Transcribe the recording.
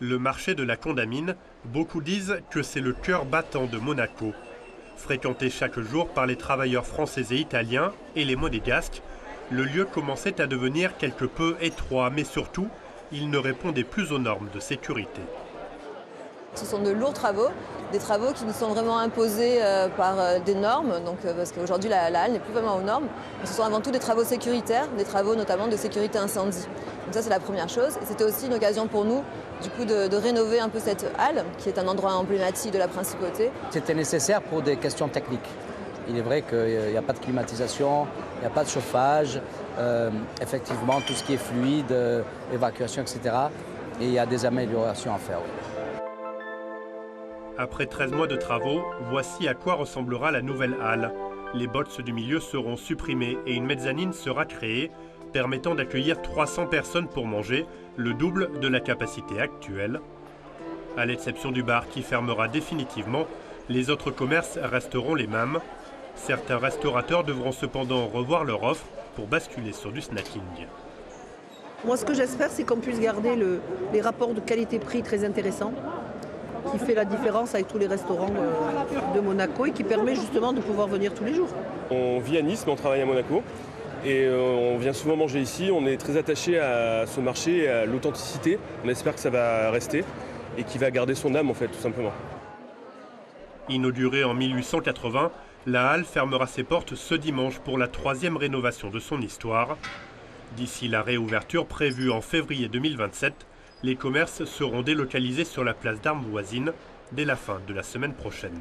Le marché de la Condamine, beaucoup disent que c'est le cœur battant de Monaco. Fréquenté chaque jour par les travailleurs français et italiens et les monégasques, le lieu commençait à devenir quelque peu étroit, mais surtout, il ne répondait plus aux normes de sécurité. Ce sont de lourds travaux, des travaux qui nous sont vraiment imposés par des normes, parce qu'aujourd'hui la halle n'est plus vraiment aux normes. Ce sont avant tout des travaux sécuritaires, des travaux notamment de sécurité incendie. Donc ça c'est la première chose. Et c'était aussi une occasion pour nous du coup, de rénover un peu cette halle, qui est un endroit emblématique de la principauté. C'était nécessaire pour des questions techniques. Il est vrai qu'il n'y a pas de climatisation, il n'y a pas de chauffage, effectivement tout ce qui est fluide, évacuation, etc. Et il y a des améliorations à faire. Après 13 mois de travaux, voici à quoi ressemblera la nouvelle halle. Les box du milieu seront supprimées et une mezzanine sera créée, permettant d'accueillir 300 personnes pour manger, le double de la capacité actuelle. À l'exception du bar qui fermera définitivement, les autres commerces resteront les mêmes. Certains restaurateurs devront cependant revoir leur offre pour basculer sur du snacking. Moi, ce que j'espère, c'est qu'on puisse garder les rapports de qualité-prix très intéressants, qui fait la différence avec tous les restaurants de Monaco et qui permet justement de pouvoir venir tous les jours. On vit à Nice, mais on travaille à Monaco. Et on vient souvent manger ici. On est très attaché à ce marché et à l'authenticité. On espère que ça va rester et qu'il va garder son âme, en fait, tout simplement. Inaugurée en 1880, la halle fermera ses portes ce dimanche pour la 3e rénovation de son histoire. D'ici la réouverture prévue en février 2027, les commerces seront délocalisés sur la place d'Armes voisine dès la fin de la semaine prochaine.